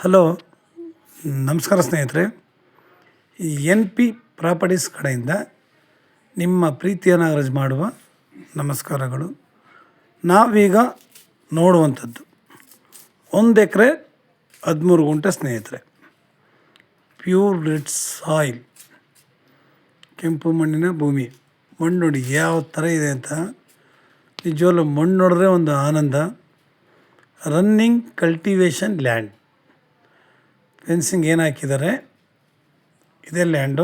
Hello, ನಮಸ್ಕಾರ ಸ್ನೇಹಿತರೆ. N P properties ಕಡೆಯಿಂದ ನಿಮ್ಮ ಪ್ರೀತಿಯ ನಾಗರಾಜ್ ಮಾಡುವ ನಮಸ್ಕಾರಗಳು. ನಾವೀಗ ನೋಡುವಂಥದ್ದು 1 ಎಕರೆ 13 ಗುಂಟೆ ಸ್ನೇಹಿತರೆ. ಪ್ಯೂರ್ ರೆಡ್ ಸಾಯಿಲ್, ಕೆಂಪು ಮಣ್ಣಿನ ಭೂಮಿ. ಮಣ್ಣು ನೋಡಿ ಯಾವ ಥರ ಇದೆ ಅಂತ. ನಿಜವಲ್ಲೂ ಮಣ್ಣು ನೋಡಿದ್ರೆ ಒಂದು ಆನಂದ. Running cultivation land. ಫೆನ್ಸಿಂಗ್ ಏನು ಹಾಕಿದ್ದಾರೆ, ಇದೇ ಲ್ಯಾಂಡು.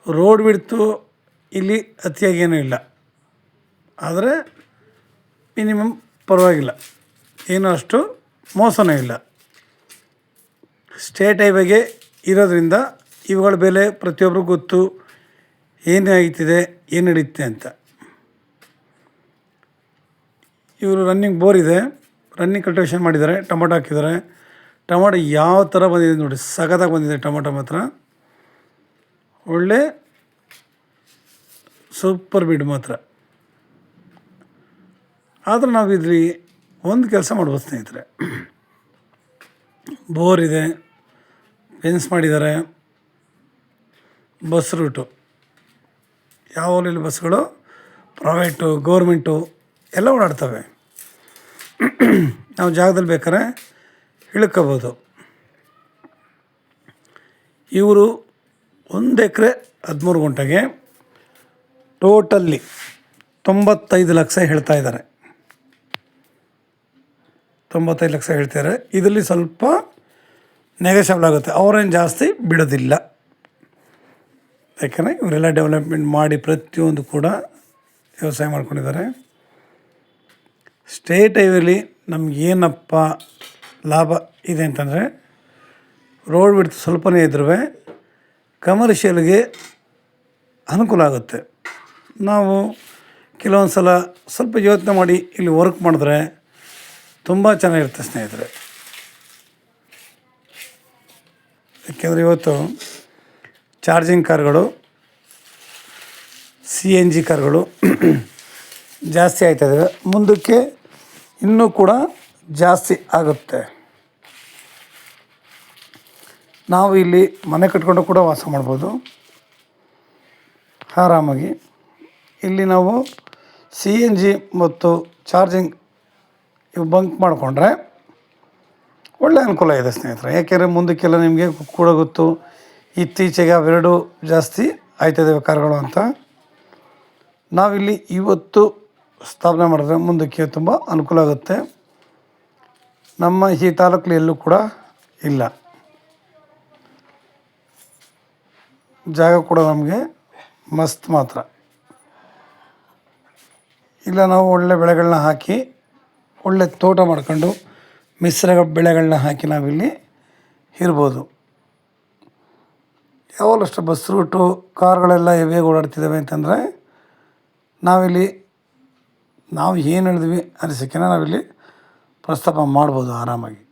ರೋಡ್ ಬಿಡ್ತು ಇಲ್ಲಿ ಅತಿಯಾಗಿ ಏನೂ ಇಲ್ಲ, ಆದರೆ ಮಿನಿಮಮ್ ಪರವಾಗಿಲ್ಲ, ಏನೂ ಅಷ್ಟು ಮೋಸನೂ ಇಲ್ಲ. ಸ್ಟೇಟ್ ಹೈವೇಗೆ ಇರೋದ್ರಿಂದ ಇವುಗಳ ಬೆಲೆ ಪ್ರತಿಯೊಬ್ಬರಿಗೂ ಗೊತ್ತು, ಏನು ಆಗ್ತಿದೆ, ಏನು ನಡೀತೆ ಅಂತ. ಇವರು ರನ್ನಿಂಗ್ ಬೋರ್ ಇದೆ, ರನ್ನಿಂಗ್ ಕಲ್ಟಿವೇಷನ್ ಮಾಡಿದ್ದಾರೆ, ಟೊಮೊಟೊ ಹಾಕಿದ್ದಾರೆ. ಟೊಮೊಟೊ ಯಾವ ಥರ ಬಂದಿದೆ ನೋಡಿ, ಸಖತ್ತಾಗಿ ಬಂದಿದೆ ಟೊಮೊಟೊ ಮಾತ್ರ. ಒಳ್ಳೆ ಸೂಪರ್ ಬಿಡ್ ಮಾತ್ರ. ಆದರೆ ನಾವು ಇಲ್ಲಿ ಒಂದು ಕೆಲಸ ಮಾಡ್ಬೋದು ಸ್ನೇಹಿತರೆ. ಬೋರ್ ಇದೆ, ಫೆನ್ಸ್ ಮಾಡಿದ್ದಾರೆ, ಬಸ್ ರೂಟು. ಯಾವಾಗಲೂ ಇಲ್ಲಿ ಬಸ್ಗಳು ಪ್ರೈವೇಟು ಗೌರ್ಮೆಂಟು ಎಲ್ಲ ಓಡಾಡ್ತವೆ. ನಾವು ಜಾಗದಲ್ಲಿ ಬೇಕಾದ್ರೆ ಇಳ್ಕೋಬೋದು. ಇವರು 1 ಎಕರೆ 13 ಗುಂಟೆಗೆ ಟೋಟಲ್ಲಿ 95 ಲಕ್ಷ ಹೇಳ್ತಾ ಇದ್ದಾರೆ. 95 ಲಕ್ಷ ಹೇಳ್ತಾರೆ. ಇದರಲ್ಲಿ ಸ್ವಲ್ಪ ನೆಗೋಷಿಯಬಲ್ ಆಗುತ್ತೆ, ಅವರೇನು ಜಾಸ್ತಿ ಬಿಡೋದಿಲ್ಲ. ಯಾಕೆಂದರೆ ಇವರೆಲ್ಲ ಡೆವಲಪ್ಮೆಂಟ್ ಮಾಡಿ ಪ್ರತಿಯೊಂದು ಕೂಡ ವ್ಯವಸಾಯ ಮಾಡ್ಕೊಂಡಿದ್ದಾರೆ. ಸ್ಟೇಟ್ ಹೈವೇಲಿ ನಮಗೇನಪ್ಪ ಲಾಭ ಇದೆ ಅಂತಂದರೆ, ರೋಡ್ ಬಿಡ್ತು ಸ್ವಲ್ಪನೇ ಇದ್ರೂ ಕಮರ್ಷಿಯಲ್ಗೆ ಅನುಕೂಲ ಆಗುತ್ತೆ. ನಾವು ಕೆಲವೊಂದು ಸಲ ಸ್ವಲ್ಪ ಯೋಚನೆ ಮಾಡಿ ಇಲ್ಲಿ ವರ್ಕ್ ಮಾಡಿದ್ರೆ ತುಂಬ ಚೆನ್ನಾಗಿರುತ್ತೆ ಸ್ನೇಹಿತರೆ. ಏಕೆಂದರೆ ಇವತ್ತು ಚಾರ್ಜಿಂಗ್ ಕಾರ್ಗಳು, CNG ಕಾರ್ಗಳು ಜಾಸ್ತಿ ಆಯ್ತಾಯಿದ್ದಾವೆ, ಮುಂದಕ್ಕೆ ಇನ್ನೂ ಕೂಡ ಜಾಸ್ತಿ ಆಗುತ್ತೆ. ನಾವು ಇಲ್ಲಿ ಮನೆ ಕಟ್ಕೊಂಡು ಕೂಡ ವಾಸ ಮಾಡ್ಬೋದು ಆರಾಮಾಗಿ. ಇಲ್ಲಿ ನಾವು CNG ಮತ್ತು ಚಾರ್ಜಿಂಗ್ ಇವು ಬಂಕ್ ಮಾಡಿಕೊಂಡ್ರೆ ಒಳ್ಳೆಯ ಅನುಕೂಲ ಇದೆ ಸ್ನೇಹಿತರೆ. ಯಾಕೆಂದರೆ ಮುಂದಕ್ಕೆಲ್ಲ ನಿಮಗೆ ಕೂಡ ಗೊತ್ತು, ಇತ್ತೀಚೆಗೆ ಅವೆರಡು ಜಾಸ್ತಿ ಆಯ್ತಾಯಿದ್ದಾವೆ ಕಾರ್ಗಳು ಅಂತ. ನಾವಿಲ್ಲಿ ಇವತ್ತು ಸ್ಥಾಪನೆ ಮಾಡಿದ್ರೆ ಮುಂದಕ್ಕೆ ತುಂಬ ಅನುಕೂಲ ಆಗುತ್ತೆ. ನಮ್ಮ ಈ ತಾಲೂಕಲ್ಲಿ ಎಲ್ಲೂ ಕೂಡ ಇಲ್ಲ, ಜಾಗ ಕೂಡ ನಮಗೆ ಮಸ್ತ್ ಮಾತ್ರ. ಇಲ್ಲ ನಾವು ಒಳ್ಳೆ ಬೆಳೆಗಳನ್ನ ಹಾಕಿ ಒಳ್ಳೆ ತೋಟ ಮಾಡ್ಕೊಂಡು ಮಿಶ್ರ ಬೆಳೆಗಳನ್ನ ಹಾಕಿ ನಾವಿಲ್ಲಿ ಇರ್ಬೋದು. ಯಾವಾಗಲೂ ಬಸ್ ರೂಟು ಕಾರ್ಗಳೆಲ್ಲ ಹೆವಿಯಾಗಿ ಓಡಾಡ್ತಿದ್ದಾವೆ ಅಂತಂದರೆ ನಾವು ಏನು ಹೇಳಿದ್ವಿ ಅನಿಸಿಕೆನ ನಾವಿಲ್ಲಿ ಪ್ರಸ್ತಾಪ ಮಾಡ್ಬೋದು ಆರಾಮಾಗಿ.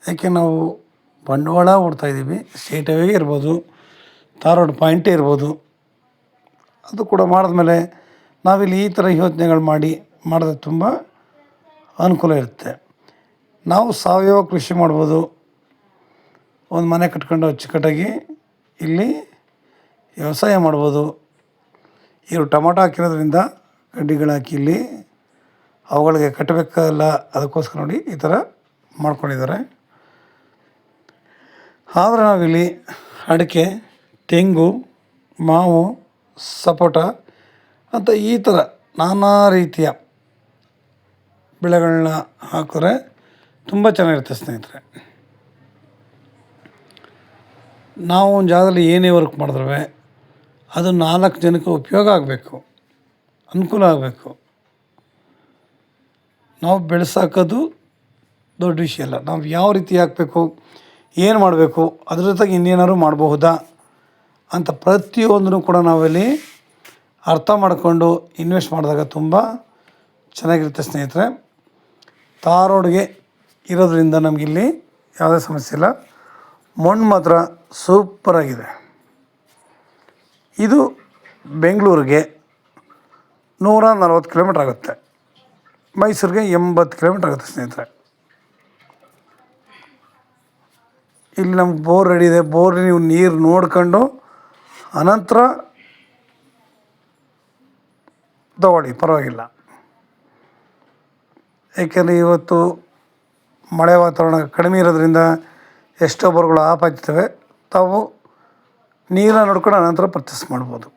ಯಾಕೆ ನಾವು ಬಂಡವಾಳ ಹೂಡ್ತಾಯಿದ್ದೀವಿ. ಸ್ಟೇಟ್ ಹೈವೇಗೆ ಇರ್ಬೋದು, ಧಾರವಾಡ ಪಾಯಿಂಟೇ ಇರ್ಬೋದು, ಅದು ಕೂಡ ಮಾಡಿದ್ಮೇಲೆ ನಾವಿಲ್ಲಿ ಈ ಥರ ಯೋಚನೆಗಳು ಮಾಡಿದ್ರೆ ತುಂಬ ಅನುಕೂಲ ಇರುತ್ತೆ. ನಾವು ಸಾವಯವ ಕೃಷಿ ಮಾಡ್ಬೋದು. ಒಂದು ಮನೆ ಕಟ್ಕೊಂಡು ಅಚ್ಚುಕಟ್ಟಾಗಿ ಇಲ್ಲಿ ವ್ಯವಸಾಯ ಮಾಡ್ಬೋದು. ಇವರು ಟೊಮೊಟೊ ಹಾಕಿರೋದ್ರಿಂದ ಕಡ್ಡಿಗಳು ಹಾಕಿ ಇಲ್ಲಿ ಅವುಗಳಿಗೆ ಕಟ್ಟಬೇಕಲ್ಲ, ಅದಕ್ಕೋಸ್ಕರ ನೋಡಿ ಈ ಥರ ಮಾಡ್ಕೊಂಡಿದ್ದಾರೆ. ಆದರೆ ನಾವಿಲ್ಲಿ ಅಡಿಕೆ, ತೆಂಗು, ಮಾವು, ಸಪೋಟ ಅಂತ ಈ ಥರ ನಾನಾ ರೀತಿಯ ಬೆಳೆಗಳನ್ನ ಹಾಕಿದ್ರೆ ತುಂಬ ಚೆನ್ನಾಗಿರುತ್ತೆ ಸ್ನೇಹಿತರೆ. ನಾವು ಒಂದು ಜಾಗದಲ್ಲಿ ಏನೇ ವರ್ಕ್ ಮಾಡಿದ್ರೆ ಅದು 4 ಜನಕ್ಕೆ ಉಪಯೋಗ ಆಗಬೇಕು, ಅನುಕೂಲ ಆಗಬೇಕು. ನಾವು ಬೆಳೆಸಾಕೋದು ದೊಡ್ಡ ವಿಷಯ ಅಲ್ಲ. ನಾವು ಯಾವ ರೀತಿ ಹಾಕಬೇಕು, ಏನು ಮಾಡಬೇಕು, ಅದ್ರ ಜೊತೆಗೆ ಇನ್ನೇನಾದ್ರು ಮಾಡಬಹುದಾ ಅಂತ ಪ್ರತಿಯೊಂದನ್ನು ಕೂಡ ನಾವಲ್ಲಿ ಅರ್ಥ ಮಾಡಿಕೊಂಡು ಇನ್ವೆಸ್ಟ್ ಮಾಡಿದಾಗ ತುಂಬ ಚೆನ್ನಾಗಿರುತ್ತೆ ಸ್ನೇಹಿತರೆ. ಧಾರವಾಡಗೆ ಇರೋದ್ರಿಂದ ನಮಗಿಲ್ಲಿ ಯಾವುದೇ ಸಮಸ್ಯೆ ಇಲ್ಲ. ಮಣ್ಣು ಮಾತ್ರ ಸೂಪರಾಗಿದೆ. ಇದು ಬೆಂಗಳೂರಿಗೆ 140 ಕಿಲೋಮೀಟ್ರ್ ಆಗುತ್ತೆ, ಮೈಸೂರಿಗೆ 80 ಕಿಲೋಮೀಟ್ರ್ ಆಗುತ್ತೆ ಸ್ನೇಹಿತರೆ. ಇಲ್ಲಿ ನಮ್ಗೆ ಬೋರ್ ರೆಡಿ ಇದೆ. ಬೋರ್ ನೀವು ನೀರು ನೋಡ್ಕೊಂಡು ಅನಂತರ ತಗೊಳ್ಳಿ, ಪರವಾಗಿಲ್ಲ. ಏಕೆಂದರೆ ಇವತ್ತು ಮಳೆ ವಾತಾವರಣ ಕಡಿಮೆ ಇರೋದ್ರಿಂದ ಎಷ್ಟೋ ಬೋರ್ಗಳು ಆಫ್ ಆಗ್ತವೆ. ತಾವು ನೀರನ್ನು ನೋಡ್ಕೊಂಡು ಅನಂತರ ಪರ್ಚೇಸ್ ಮಾಡ್ಬೋದು.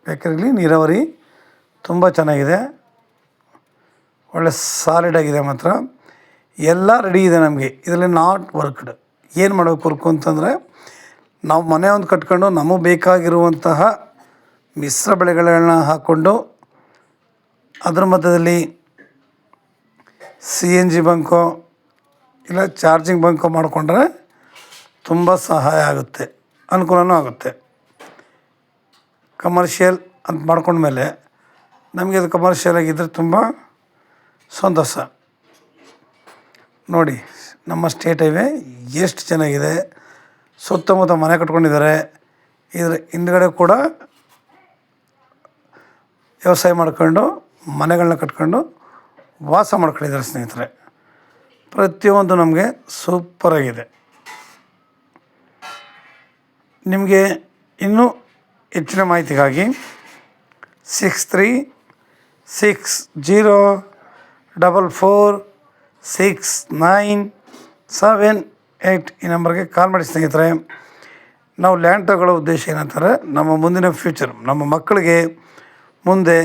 ಯಾಕೆಂದರೆ ಇಲ್ಲಿ ನೀರಾವರಿ ತುಂಬ ಚೆನ್ನಾಗಿದೆ, ಒಳ್ಳೆ ಸಾಲಿಡಾಗಿದೆ. ಮಾತ್ರ ಎಲ್ಲ ರೆಡಿ ಇದೆ ನಮಗೆ. ಇದರಲ್ಲಿ ನಾಟ್ ವರ್ಕ್ಡ್. ಏನು ಮಾಡಬೇಕು ವರ್ಕು ಅಂತಂದರೆ, ನಾವು ಮನೆ ಒಂದು ಕಟ್ಕೊಂಡು ನಮಗೆ ಬೇಕಾಗಿರುವಂತಹ ಮಿಶ್ರ ಬೆಳೆಗಳನ್ನ ಹಾಕ್ಕೊಂಡು ಅದ್ರ ಮಧ್ಯದಲ್ಲಿ CNG ಬಂಕೋ ಇಲ್ಲ ಚಾರ್ಜಿಂಗ್ ಬಂಕೋ ಮಾಡಿಕೊಂಡ್ರೆ ತುಂಬ ಸಹಾಯ ಆಗುತ್ತೆ, ಅನುಕೂಲನೂ ಆಗುತ್ತೆ. ಕಮರ್ಷಿಯಲ್ ಅಂತ ಮಾಡ್ಕೊಂಡ್ಮೇಲೆ ನಮಗೆ ಅದು ಕಮರ್ಷಿಯಲ್ ಆಗಿದ್ದರೆ ತುಂಬ ಸಂತೋಷ. ನೋಡಿ ನಮ್ಮ ಸ್ಟೇಟ್ ಹೈವೇ ಎಷ್ಟು ಚೆನ್ನಾಗಿದೆ. ಸುತ್ತಮುತ್ತ ಮನೆ ಕಟ್ಕೊಂಡಿದ್ದಾರೆ. ಇದ್ರ ಹಿಂದ್ಗಡೆ ಕೂಡ ವ್ಯವಸಾಯ ಮಾಡ್ಕೊಂಡು ಮನೆಗಳನ್ನ ಕಟ್ಕೊಂಡು ವಾಸ ಮಾಡ್ಕೊಂಡಿದ್ದಾರೆ ಸ್ನೇಹಿತರೆ. ಪ್ರತಿಯೊಂದು ನಮಗೆ ಸೂಪರಾಗಿದೆ. ನಿಮಗೆ ಇನ್ನೂ ಹೆಚ್ಚಿನ ಮಾಹಿತಿಗಾಗಿ 6360446978 ಈ ನಂಬರ್ಗೆ ಕಾಲ್ ಮಾಡಿ ಸ್ನೇಹಿತರೆ. ನಾವು ಲ್ಯಾಂಡ್ ತಗೊಳ್ಳೋ ಉದ್ದೇಶ ಏನಂತಾರೆ, ನಮ್ಮ ಮುಂದಿನ ಫ್ಯೂಚರ್, ನಮ್ಮ ಮಕ್ಕಳಿಗೆ ಮುಂದೆ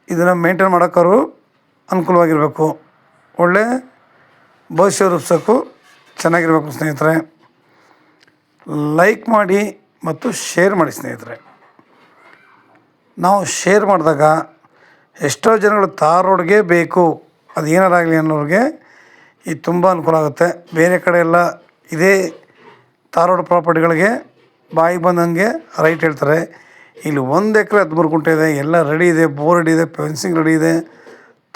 ಇದನ್ನು ಮೇಂಟೈನ್ ಮಾಡೋಕ್ಕವರು ಅನುಕೂಲವಾಗಿರಬೇಕು, ಒಳ್ಳೆ ಭವಿಷ್ಯ ರೂಪಿಸೋಕ್ಕೂ ಚೆನ್ನಾಗಿರಬೇಕು ಸ್ನೇಹಿತರೆ. ಲೈಕ್ ಮಾಡಿ ಮತ್ತು ಶೇರ್ ಮಾಡಿ ಸ್ನೇಹಿತರೆ. ನಾವು ಶೇರ್ ಮಾಡಿದಾಗ ಎಷ್ಟೋ ಜನಗಳು ತಾರ್ ರೋಡ್ಗೆ ಬೇಕು, ಅದು ಏನಾರಾಗಲಿ ಅನ್ನೋರಿಗೆ ಇದು ತುಂಬ ಅನುಕೂಲ ಆಗುತ್ತೆ. ಬೇರೆ ಕಡೆ ಎಲ್ಲ ಇದೇ ತಾರ್ ರೋಡ್ ಪ್ರಾಪರ್ಟಿಗಳಿಗೆ ಬಾಯಿಗೆ ಬಂದಂಗೆ ರೈಟ್ ಹೇಳ್ತಾರೆ. ಇಲ್ಲಿ 1 ಎಕರೆ 13 ಗುಂಟೆ ಇದೆ, ಎಲ್ಲ ರೆಡಿ ಇದೆ, ಬೋರ್ ರೆಡಿ ಇದೆ, ಫೆನ್ಸಿಂಗ್ ರೆಡಿ ಇದೆ,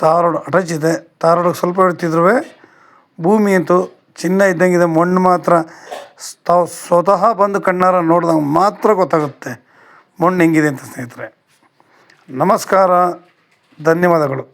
ತಾರ್ ರೋಡ್ ಅಟ್ಯಾಚ್ ಇದೆ. ತಾರ್ ರೋಡಿಗೆ ಸ್ವಲ್ಪ ಹೇಳ್ತಿದ್ರು, ಭೂಮಿ ಅಂತೂ ಚಿನ್ನ ಇದ್ದಂಗಿದೆ. ಮಣ್ಣು ಮಾತ್ರ ತಾವು ಸ್ವತಃ ಬಂದು ಕಣ್ಣಾರ ನೋಡಿದಾಗ ಮಾತ್ರ ಗೊತ್ತಾಗುತ್ತೆ ಮಣ್ಣು ಹೆಂಗಿದೆ ಅಂತ ಸ್ನೇಹಿತರೆ. ನಮಸ್ಕಾರ, ಧನ್ಯವಾದಗಳು.